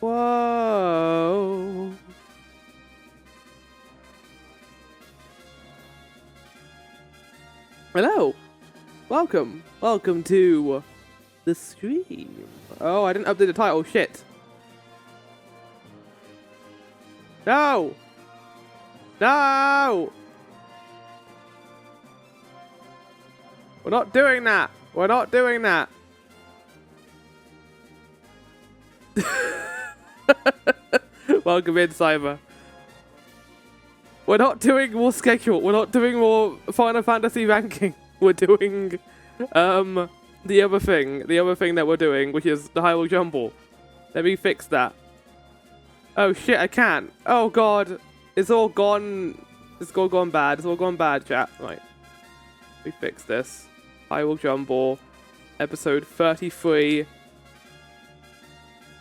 Whoa. Hello. Welcome. Welcome to the stream. Oh, I didn't update the title. Shit. No. No. We're not doing that. We're not doing that. Welcome in, Cyber. We're not doing more schedule. We're not doing more Final Fantasy ranking. We're doing the other thing that we're doing, which is the Hyrule Jumble. Let me fix that. Oh shit, I can't. Oh god, it's all gone. It's all gone bad. It's all gone bad, chat. Right, we fix this. Hyrule Jumble, episode 33.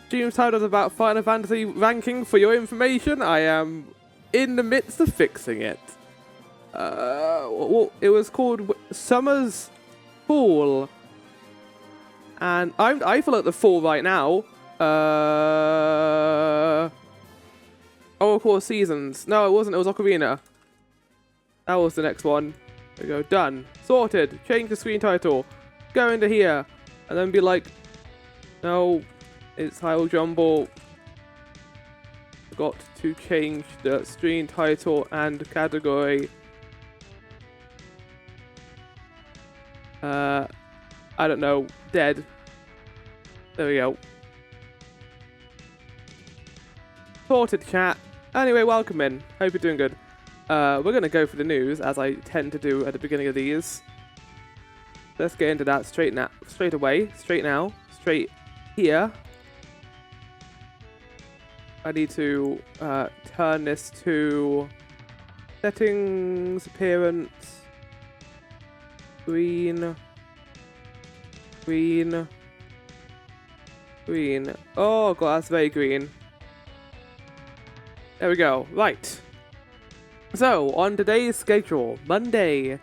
Stream's title is about Final Fantasy ranking. For your information, I am in the midst of fixing it. It was called Summer's Fall, and I feel like the fall right now. Oh, of course, Seasons. No, it wasn't. It was Ocarina. That was the next one. There we go. Done. Sorted. Change the screen title. Go into here, and then be like, no, it's Hyrule Jumble. Forgot to change the screen title and category. I don't know. Dead. There we go. Sorted, chat. Anyway, welcome in. Hope you're doing good. We're gonna go for the news, as I tend to do at the beginning of these. Let's get into that straight now. Straight away. Straight now. Straight here. I need to turn this to settings, appearance, green, green, green. Oh god, that's very green. There we go. Right. So, on today's schedule, Monday,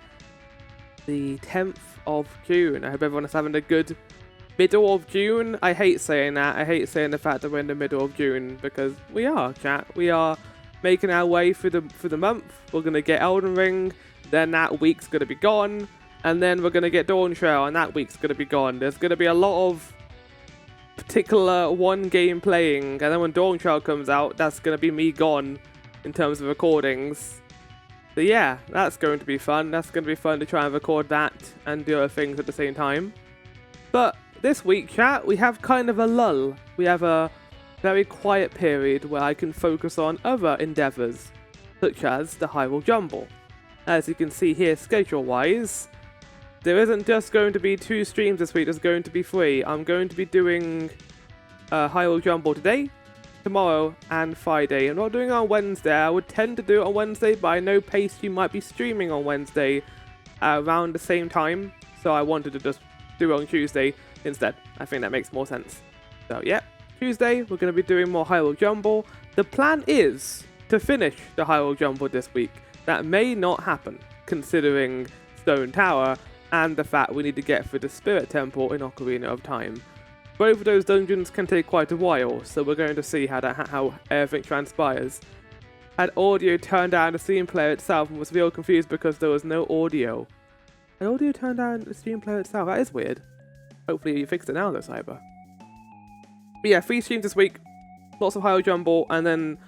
the 10th of June. I hope everyone is having a good middle of June. I hate saying that. I hate saying the fact that we're in the middle of June, because we are, chat. We are making our way through the month. We're gonna get Elden Ring, then that week's gonna be gone, and then we're gonna get Dawn Trail, and that week's gonna be gone. There's gonna be a lot of particular one game playing, and then when Dawn Trail comes out, that's gonna be me gone in terms of recordings. So yeah, that's going to be fun. That's going to be fun to try and record that and do other things at the same time. But this week, chat, we have kind of a lull. We have a very quiet period where I can focus on other endeavours, such as the Hyrule Jumble. As you can see here, schedule-wise, there isn't just going to be 2 streams this week, there's going to be 3. I'm going to be doing Hyrule Jumble today, tomorrow, and Friday. I'm not doing it on Wednesday. I would tend to do it on Wednesday, but I know Pastry might be streaming on Wednesday around the same time, so I wanted to just do it on Tuesday instead. I think that makes more sense. So yeah, Tuesday we're going to be doing more Hyrule Jumble. The plan is to finish the Hyrule Jumble this week. That may not happen, considering Stone Tower and the fact we need to get through the Spirit Temple in Ocarina of Time. Both of those dungeons can take quite a while, so we're going to see how everything transpires. Had audio turned down the Steam player itself and was real confused because there was no audio. Had audio turned down the Steam player itself? That is weird. Hopefully you fixed it now though, Cyber. But yeah, 3 streams this week, lots of Hyrule Jumble, and then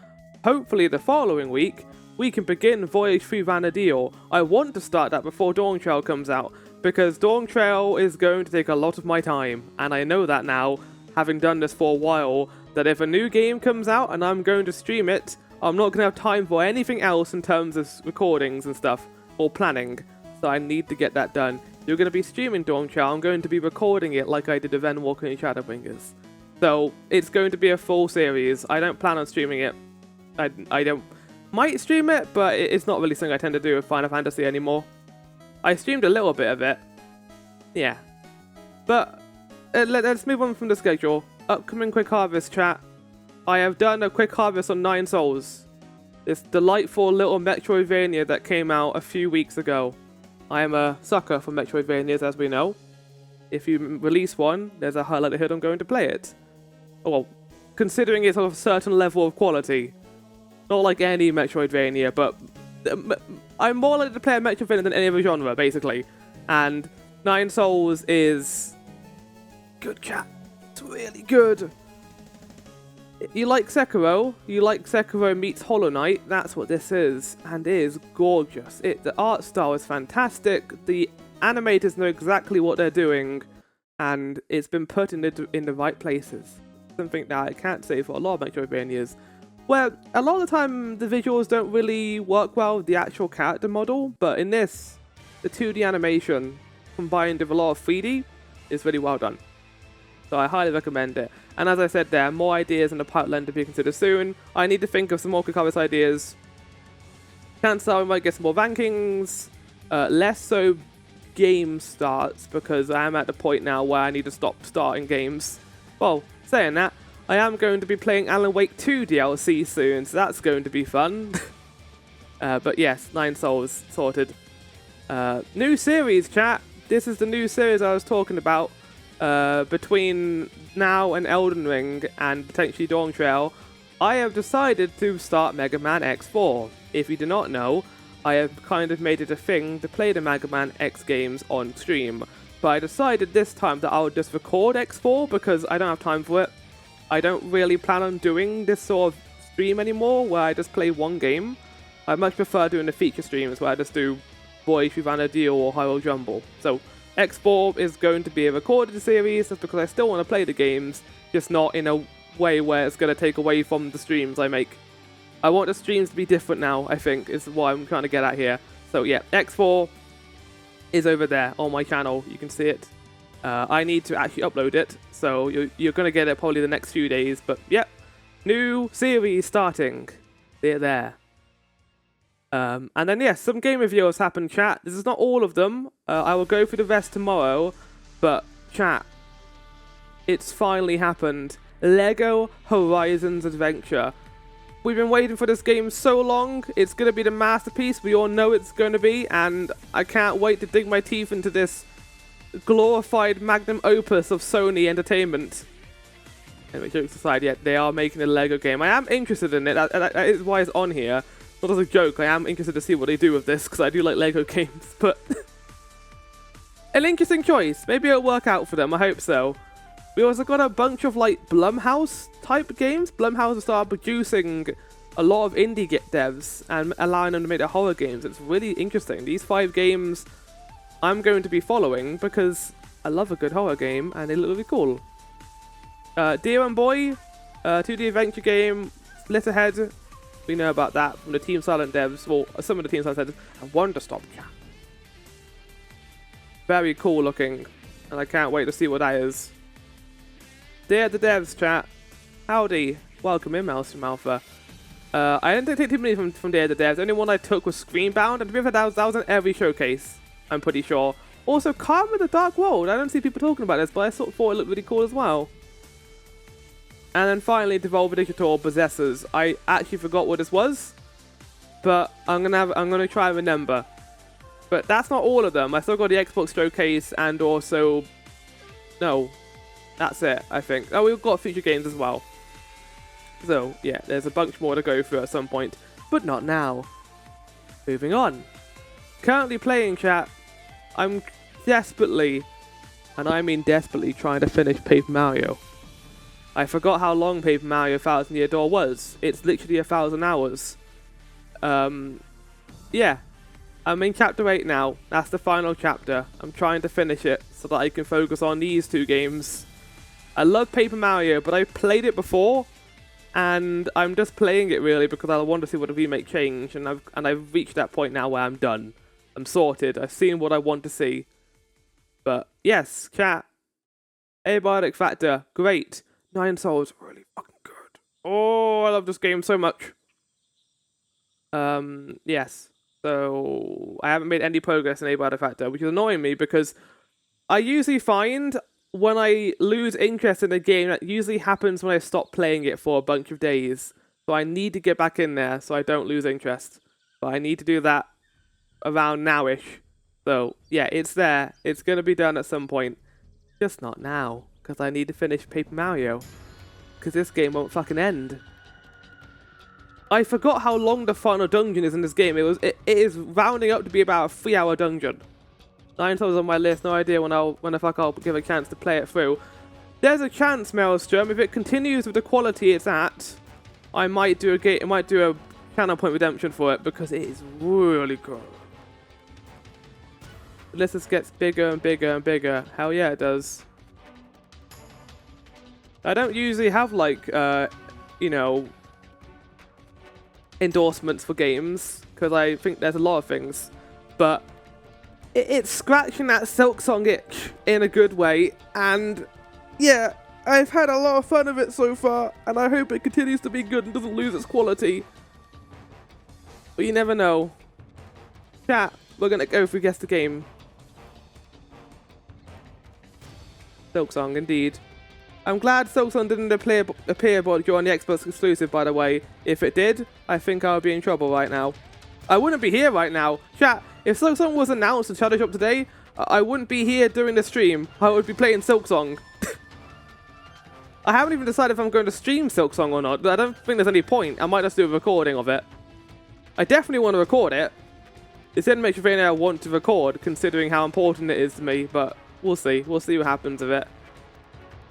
hopefully the following week, we can begin Voyage through Vana'diel. I want to start that before Dawn Trail comes out, because Dawn Trail is going to take a lot of my time, and I know that now, having done this for a while, that if a new game comes out and I'm going to stream it, I'm not going to have time for anything else in terms of recordings and stuff, or planning, so I need to get that done. You're going to be streaming Dawn Trail, I'm going to be recording it like I did with Endwalker and Shadowbringers. So, it's going to be a full series. I don't plan on streaming it. I don't... Might stream it, but it's not really something I tend to do with Final Fantasy anymore. I streamed a little bit of it. Yeah. But let's move on from the schedule. Upcoming Quick Harvest, chat. I have done a Quick Harvest on 9 Souls. This delightful little Metroidvania that came out a few weeks ago. I am a sucker for Metroidvanias, as we know. If you release one, there's a high likelihood I'm going to play it. Oh, well, considering it's of a certain level of quality. Not like any Metroidvania, but I'm more likely to play a Metroidvania than any other genre, basically. And Nine Souls is good, chat. It's really good. You like Sekiro? You like Sekiro meets Hollow Knight? That's what this is, and it is gorgeous. The art style is fantastic. The animators know exactly what they're doing, and it's been put in the right places. Something that I can't say for a lot of Metroidvanias, where a lot of the time the visuals don't really work well with the actual character model, but in this, the 2D animation combined with a lot of 3D is really well done. So I highly recommend it. And as I said there, more ideas in the pipeline to be considered soon. I need to think of some more Kakaris ideas. Chances are we might get some more rankings, less so game starts, because I am at the point now where I need to stop starting games. Well, saying that, I am going to be playing Alan Wake 2 DLC soon, so that's going to be fun. But yes, Nine Souls sorted. New series, chat. This is the new series I was talking about. Between now and Elden Ring and potentially Dawn Trail, I have decided to start Mega Man X4. If you do not know, I have kind of made it a thing to play the Mega Man X games on stream. But I decided this time that I would just record X4 because I don't have time for it. I don't really plan on doing this sort of stream anymore where I just play one game. I much prefer doing the feature streams where I just do Voyage through Vana'diel or Hyrule Jumble. So X4 is going to be a recorded series just because I still want to play the games, just not in a way where it's going to take away from the streams I make. I want the streams to be different now, I think, is what I'm trying to get at here. So yeah, X4 is over there on my channel. You can see it. I need to actually upload it, so you're going to get it probably the next few days. But yep, new series starting. They're there. And then yes, some game reviews happened, chat. This is not all of them. I will go through the rest tomorrow. But chat, it's finally happened. Lego Horizons Adventure. We've been waiting for this game so long. It's going to be the masterpiece we all know it's going to be, and I can't wait to dig my teeth into this glorified magnum opus of Sony Entertainment. Anyway, jokes aside, yeah, they are making a Lego game. I am interested in it. That is why it's on here. Not as a joke, I am interested to see what they do with this, because I do like Lego games, but an interesting choice. Maybe it'll work out for them, I hope so. We also got a bunch of like Blumhouse type games. Blumhouse has started producing a lot of indie devs and allowing them to make their horror games. It's really interesting. These 5 games I'm going to be following because I love a good horror game and they look really cool. Deer and Boy, 2D adventure game, Split Ahead. We know about that from the Team Silent devs, well, some of the Team Silent devs, and Wonder Stop Chat. Very cool looking, and I can't wait to see what that is. Dear the devs, chat. Howdy. Welcome in, Mouse from Alpha. I didn't take too many from Dear the devs. The only one I took was Screenbound, and to be fair, that was in every showcase, I'm pretty sure. Also, Karma the Dark World. I don't see people talking about this, but I sort of thought it looked really cool as well. And then finally, Devolver Digital Possessors. I actually forgot what this was, but I'm gonna try and remember. But that's not all of them. I still got the Xbox Showcase and also, no, that's it. I think. Oh, we've got future games as well. So yeah, there's a bunch more to go through at some point, but not now. Moving on. Currently playing, chat. I'm desperately, and I mean desperately, trying to finish Paper Mario. I forgot how long Paper Mario 1000 Year Door was. It's literally 1,000 hours. Yeah. I'm in Chapter 8 now. That's the final chapter. I'm trying to finish it so that I can focus on these 2 games. I love Paper Mario, but I played it before, and I'm just playing it really because I want to see what the remake changed, and I've reached that point now where I'm done. I'm sorted. I've seen what I want to see. But yes, chat. Abiotic Factor, great. Nine Souls, really fucking good. Oh, I love this game so much. Yes. So, I haven't made any progress in Abiotic Factor, which is annoying me because I usually find when I lose interest in a game, that usually happens when I stop playing it for a bunch of days. So I need to get back in there so I don't lose interest. But I need to do that around nowish. So, yeah, it's there. It's going to be done at some point. Just not now, because I need to finish Paper Mario. because this game won't fucking end. I forgot how long the final dungeon is in this game. It is rounding up to be about a 3-hour dungeon. 9 times on my list. No idea when the fuck I'll give a chance to play it through. There's a chance, Maelstrom, if it continues with the quality it's at, I might do a channel point redemption for it because it is really good. The list just gets bigger and bigger and bigger. Hell yeah, it does. I don't usually have like, you know, endorsements for games because I think there's a lot of things, but it's scratching that Silksong itch in a good way, and yeah, I've had a lot of fun of it so far, and I hope it continues to be good and doesn't lose its quality. But you never know. Chat, we're gonna go through Guess the Game. Silksong, indeed. I'm glad Silksong didn't appear during the Xbox exclusive, by the way. If it did, I think I would be in trouble right now. I wouldn't be here right now. Chat, if Silksong was announced in Shadow Shop today, I wouldn't be here during the stream. I would be playing Silksong. I haven't even decided if I'm going to stream Silksong or not, but I don't think there's any point. I might just do a recording of it. I definitely want to record it. It's in Metroidvania I want to record, considering how important it is to me, but we'll see. We'll see what happens with it.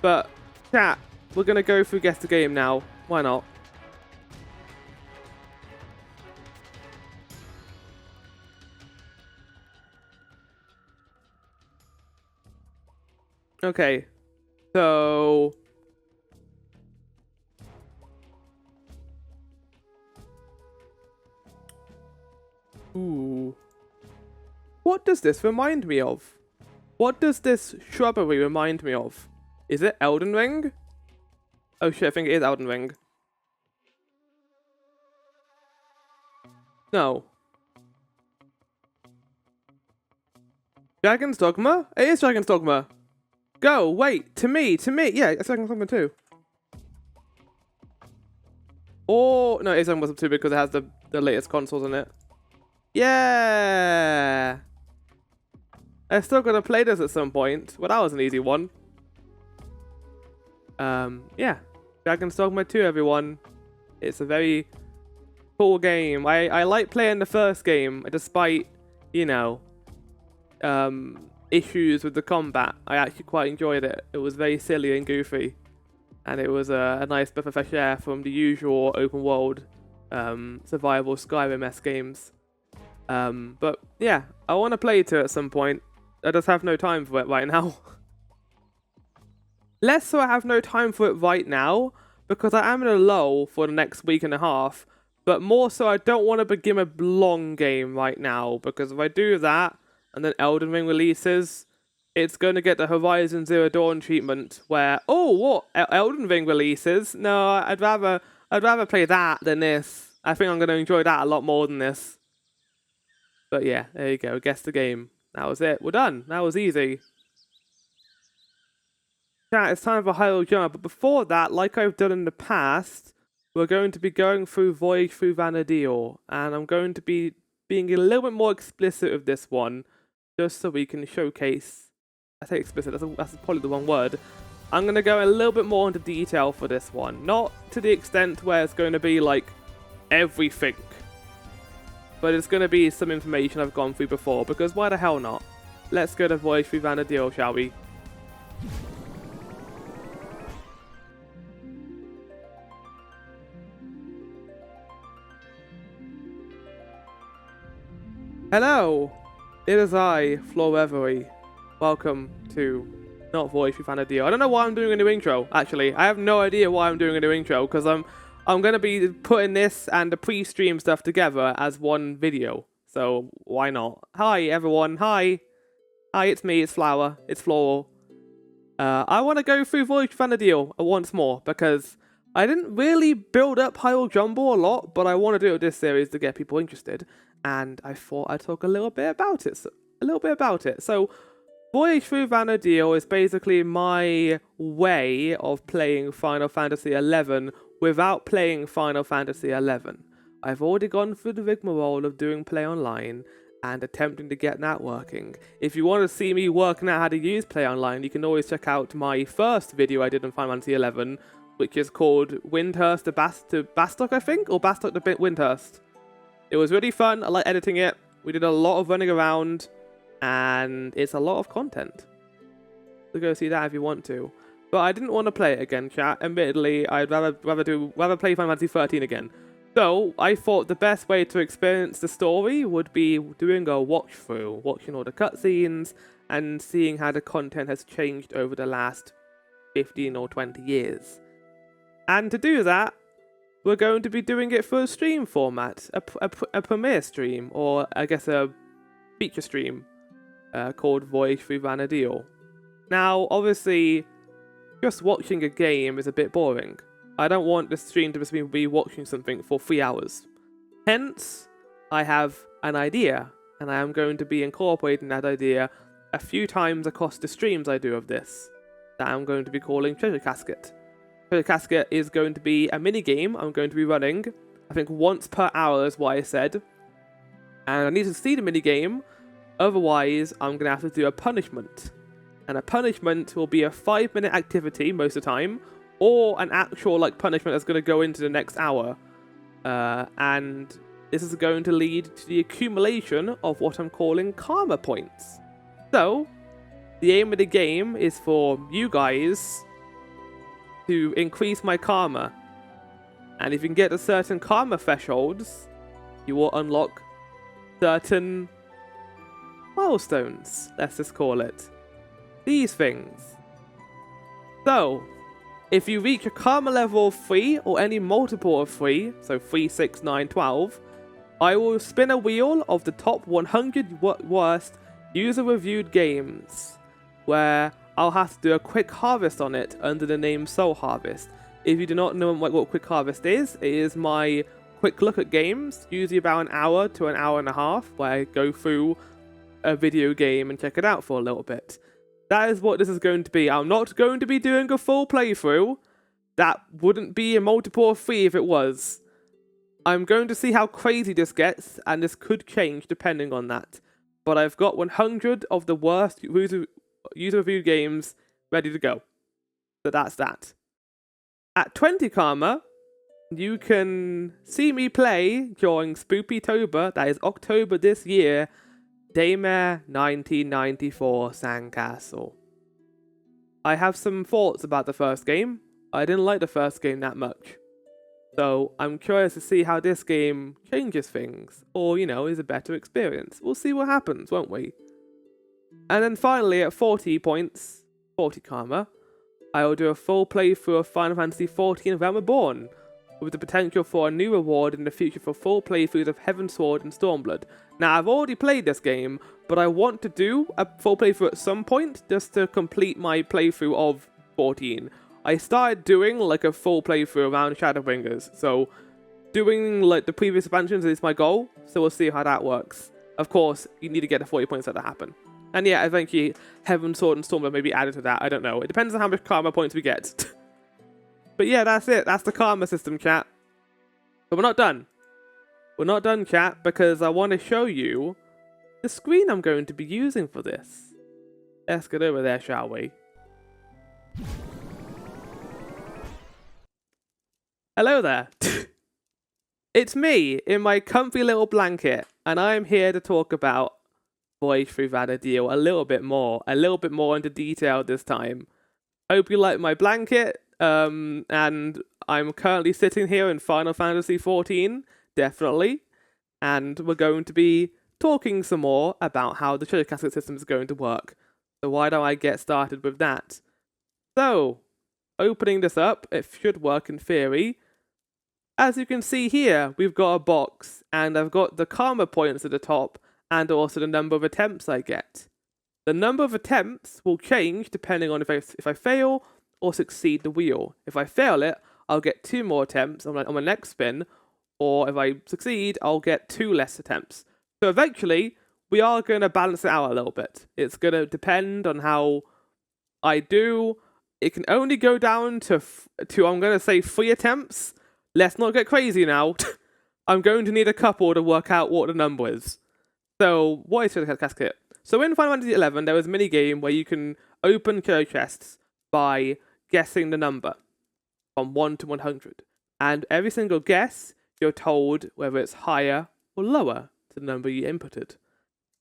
But, chat, we're going to go through Guess the Game now. Why not? Okay. So... Ooh. What does this remind me of? What does this shrubbery remind me of? Is it Elden Ring? Oh shit, I think it is Elden Ring. No. Dragon's Dogma? It is Dragon's Dogma. Go, wait, to me. Yeah, it's Dragon's Dogma 2. Or, no, it's Dragon's Dogma 2 because it has the latest consoles in it. Yeah! I'm still gonna play this at some point. Well, that was an easy one. Yeah. Dragon's Dogma 2, everyone. It's a very cool game. I like playing the first game, despite, you know, issues with the combat. I actually quite enjoyed it. It was very silly and goofy. And it was a nice breath of fresh air from the usual open world survival Skyrim-esque games. But yeah, I want to play to it at some point. I just have no time for it right now. Less so I have no time for it right now, because I am in a lull for the next week and a half, but more so I don't want to begin a long game right now, because if I do that, and then Elden Ring releases, it's going to get the Horizon Zero Dawn treatment, where, oh, what, Elden Ring releases? No, I'd rather play that than this. I think I'm going to enjoy that a lot more than this. But yeah, there you go, Guess the Game. That was it, we're done, that was easy. Chat, it's time for Hyrule Jump, but before that, like I've done in the past, we're going to be going through Voyage Through Vana'diel, and I'm going to be being a little bit more explicit with this one, just so we can showcase, I say explicit, that's probably the wrong word. I'm going to go a little bit more into detail for this one, not to the extent where it's going to be like everything, but it's going to be some information I've gone through before, because why the hell not? Let's go to Voyage Through Vana'diel, shall we? Hello! It is I, Florevery. Welcome to not Voyage Through Vana'diel. I don't know why I'm doing a new intro, actually. I have no idea why I'm doing a new intro, because I'm going to be putting this and the pre-stream stuff together as one video. So, why not? Hi, everyone. Hi. Hi, it's me. It's Flower. It's Floral. I want to go through Voyage Through Vana'diel once more, because I didn't really build up Hyrule Jumble a lot, but I want to do it with this series to get people interested. And I thought I'd talk a little bit about it. So, Voyage Through Vana'diel is basically my way of playing Final Fantasy XI without playing Final Fantasy XI. I've already gone through the rigmarole of doing Play Online and attempting to get that working. If you want to see me working out how to use Play Online, you can always check out my first video I did on Final Fantasy XI, which is called Windhurst to Bastock, I think, or Bastock to Windhurst. It was really fun. I like editing it. We did a lot of running around, and it's a lot of content. So go see that if you want to. But I didn't want to play it again, chat. Admittedly, I'd rather play Final Fantasy 13 again. So I thought the best way to experience the story would be doing a watch through, watching all the cutscenes and seeing how the content has changed over the last 15 or 20 years. And to do that, we're going to be doing it for a stream format, a premiere stream, or I guess a feature stream called Voyage Through Vana'diel. Now, obviously, just watching a game is a bit boring. I don't want the stream to just be watching something for 3 hours. Hence, I have an idea, and I am going to be incorporating that idea a few times across the streams I do of this, that I'm going to be calling Treasure Casket. Treasure Casket is going to be a mini-game I'm going to be running, I think once per hour is what I said, and I need to see the mini-game, otherwise I'm going to have to do a punishment. And a punishment will be a 5-minute activity most of the time, or an actual punishment that's going to go into the next hour. And this is going to lead to the accumulation of what I'm calling karma points. So, the aim of the game is for you guys to increase my karma. And if you can get to certain karma thresholds, you will unlock certain milestones, let's just call it. These things. So, if you reach a karma level of 3, or any multiple of 3, so 3, 6, 9, 12, I will spin a wheel of the top 100 worst user-reviewed games, where I'll have to do a quick harvest on it under the name Soul Harvest. If you do not know what quick harvest is, it is my quick look at games, usually about an hour to an hour and a half, where I go through a video game and check it out for a little bit. That is what this is going to be. I'm not going to be doing a full playthrough. That wouldn't be a multiple of 3 if it was. I'm going to see how crazy this gets, and this could change depending on that. But I've got 100 of the worst user-reviewed games ready to go. So that's that. At 20 karma, you can see me play during Spoopy-tober, that is October this year, Daymare 1994 Sandcastle. I have some thoughts about the first game. I didn't like the first game that much. So I'm curious to see how this game changes things, or, is a better experience. We'll see what happens, won't we? And then finally, at 40 points, 40 karma, I will do a full playthrough of Final Fantasy XIV Realm Reborn, with the potential for a new reward in the future for full playthroughs of Heavensward and Stormblood. Now, I've already played this game, but I want to do a full playthrough at some point, just to complete my playthrough of 14. I started doing, a full playthrough around Shadowbringers, so doing, the previous expansions is my goal, so we'll see how that works. Of course, you need to get the 40 points for that to happen. And yeah, eventually, Heavensward and Stormblood may be added to that, I don't know. It depends on how much karma points we get. But yeah, that's it. That's the karma system, chat. But we're not done. We're not done, chat, because I want to show you the screen I'm going to be using for this. Let's get over there, shall we? Hello there. It's me, in my comfy little blanket, and I am here to talk about Voyage Through Vana'diel a little bit more into detail this time. Hope you like my blanket. And I'm currently sitting here in Final Fantasy XIV, definitely, and we're going to be talking some more about how the treasure casket system is going to work. So why don't I get started with that? So, opening this up, it should work in theory. As you can see here, we've got a box, and I've got the karma points at the top, and also the number of attempts I get. The number of attempts will change depending on if I fail or succeed the wheel. If I fail it, I'll get 2 more attempts on my next spin, or if I succeed, I'll get 2 less attempts. So eventually, we are going to balance it out a little bit. It's going to depend on how I do. It can only go down to I'm going to say 3 attempts. Let's not get crazy now. I'm going to need a couple to work out what the number is. So, what is Treasure Casket? So in Final Fantasy XI, there was a mini game where you can open treasure chests by guessing the number. from 1 to 100. And every single guess, you're told whether it's higher or lower to the number you inputted.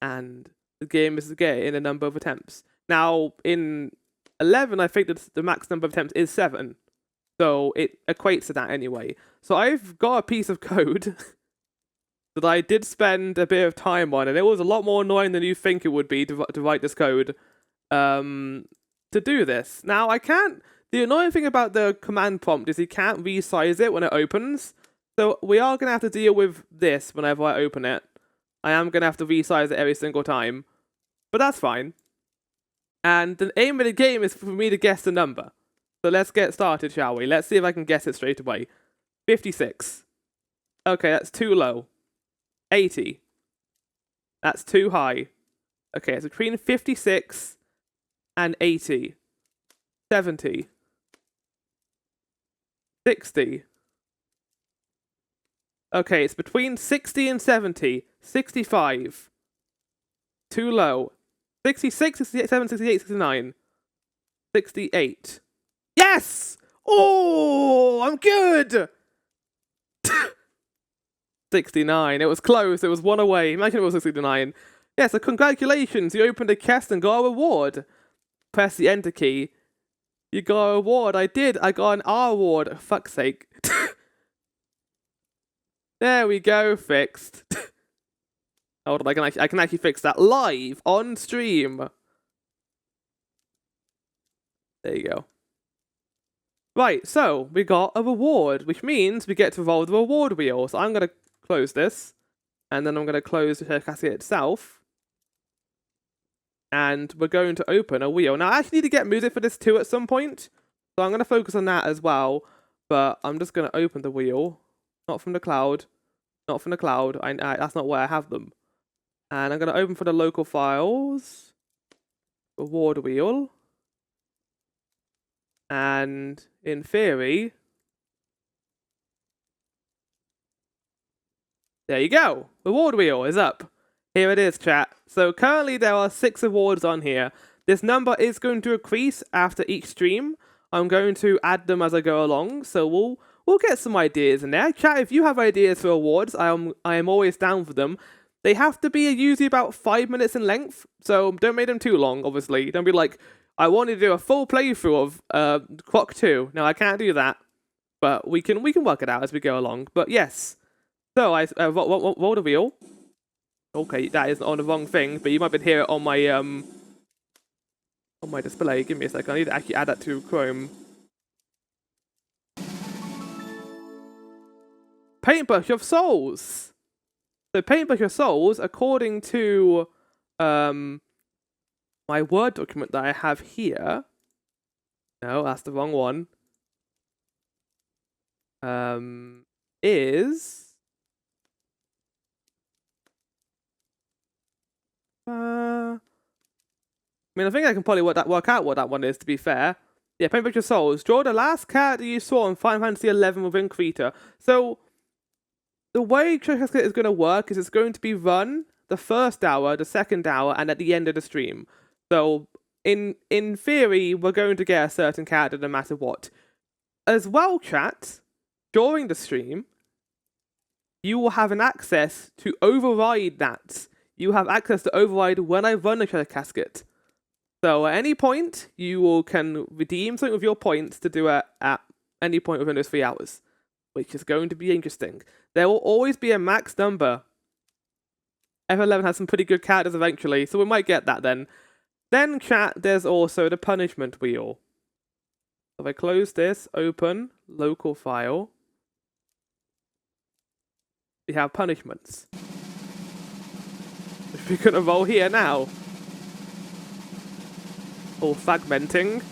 And the game is to get it in a number of attempts. Now, in 11, I think that the max number of attempts is 7. So it equates to that anyway. So I've got a piece of code that I did spend a bit of time on, and it was a lot more annoying than you think it would be to write this code to do this. Now, I can't... The annoying thing about the command prompt is you can't resize it when it opens. So we are going to have to deal with this whenever I open it. I am going to have to resize it every single time. But that's fine. And the aim of the game is for me to guess the number. So let's get started, shall we? Let's see if I can guess it straight away. 56. Okay, that's too low. 80. That's too high. Okay, it's between 56 and 80. 70. 60. Okay, it's between 60 and 70. 65. Too low. 66, 67, 68, 69. 68. Yes! Oh, I'm good! 69. It was close. It was one away. Imagine it was 69. Yeah, so congratulations. You opened a chest and got a reward. Press the enter key. You got a reward. I did. I got an R award. For fuck's sake. There we go. Fixed. Hold on. I can actually fix that live on stream. There you go. Right, so we got a reward, which means we get to roll the reward wheel. So I'm going to close this, and then I'm going to close the share casket itself. And we're going to open a wheel. Now, I actually need to get music for this too at some point, so I'm going to focus on that as well. But I'm just going to open the wheel. Not from the cloud. Not from the cloud. That's not where I have them. And I'm going to open for the local files. Reward wheel. And in theory, there you go. Reward wheel is up. Here it is, chat. So currently there are 6 awards on here. This number is going to increase after each stream. I'm going to add them as I go along, so we'll get some ideas in there. Chat, if you have ideas for awards, I am always down for them. They have to be usually about 5 minutes in length, so don't make them too long, obviously. Don't be like, I want to do a full playthrough of Clock 2. No, I can't do that, but we can work it out as we go along. But yes, so I roll the wheel. Okay, that is on the wrong thing, but you might be able to hear it on my display. Give me a second. I need to actually add that to Chrome. Paintbrush of Souls. So Paintbrush of Souls, according to my Word document that I have here. No, that's the wrong one. Is I mean, I think I can probably work out what that one is, to be fair. Yeah, Paintbrush of Souls. Draw the last character you saw in Final Fantasy XI within Krita. So, the way Treasure Casket is going to work is it's going to be run the first hour, the second hour, and at the end of the stream. So, in theory, we're going to get a certain character no matter what. As well, chat, during the stream, you will have an access to override that. You have access to override when I run the Treasure Casket. So at any point, you can redeem something with your points to do it at any point within those 3 hours, which is going to be interesting. There will always be a max number. F11 has some pretty good characters eventually, so we might get that then. Then, chat, there's also the punishment wheel. So if I close this, open, local file, we have punishments. Which we're going to roll here now. Or fragmenting.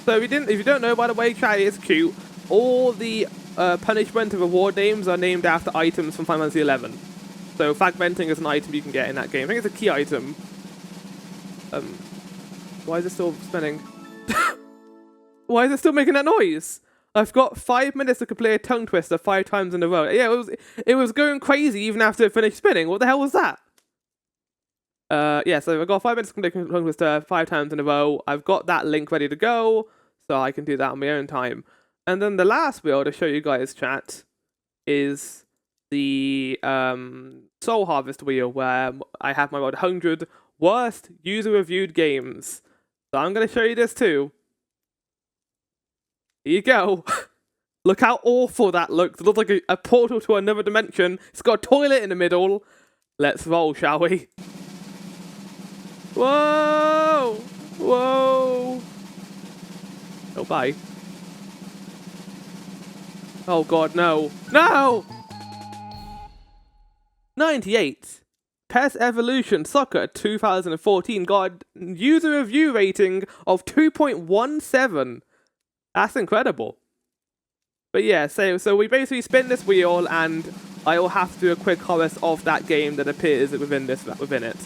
So if you don't know, by the way, chat, it's cute. All the punishment and reward names are named after items from Final Fantasy XI. So fragmenting is an item you can get in that game. I think it's a key item. Why is it still spinning? Why is it still making that noise? I've got 5 minutes to complete a tongue twister 5 times in a row. Yeah, it was going crazy even after it finished spinning. What the hell was that? Yeah, so I've got 5 minutes to complete a tongue twister 5 times in a row. I've got that link ready to go. so I can do that on my own time. And then the last wheel to show you guys, chat, is the Soul Harvest wheel, where I have my 100 worst user-reviewed games. So I'm going to show you this too. Here you go. Look how awful that looks. It looks like a portal to another dimension. It's got a toilet in the middle. Let's roll, shall we? Whoa! Whoa! Oh, bye. Oh god, no. No! 98. PES Evolution Soccer 2014 got user review rating of 2.17. That's incredible. But yeah, so we basically spin this wheel, and I will have to do a quick chorus of that game that appears within it.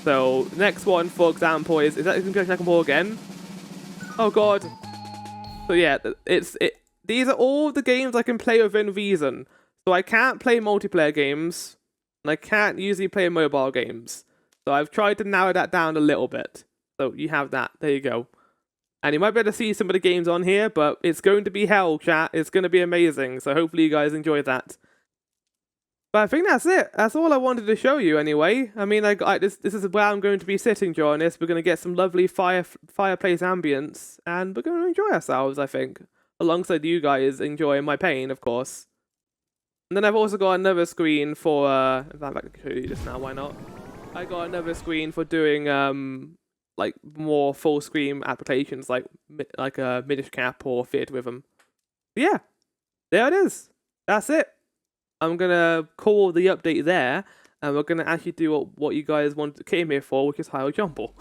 So next one, for example, is that Second Ball again? Oh god. So yeah, these are all the games I can play within reason. So I can't play multiplayer games, and I can't usually play mobile games. So I've tried to narrow that down a little bit. So you have that. There you go. And you might be able to see some of the games on here, but it's going to be hell, chat. It's going to be amazing. So hopefully you guys enjoy that. But I think that's it. That's all I wanted to show you anyway. I mean, this is where I'm going to be sitting during this. We're going to get some lovely fireplace ambience, and we're going to enjoy ourselves, I think. Alongside you guys enjoying my pain, of course. And then I've also got another screen for, in fact, I can show you just now, why not? I got another screen for doing, like, more full screen applications, like a Minish Cap or Theatre Rhythm. But yeah, there it is. That's it. I'm going to call the update there, and we're going to actually do what you guys came here for, which is High Jumble.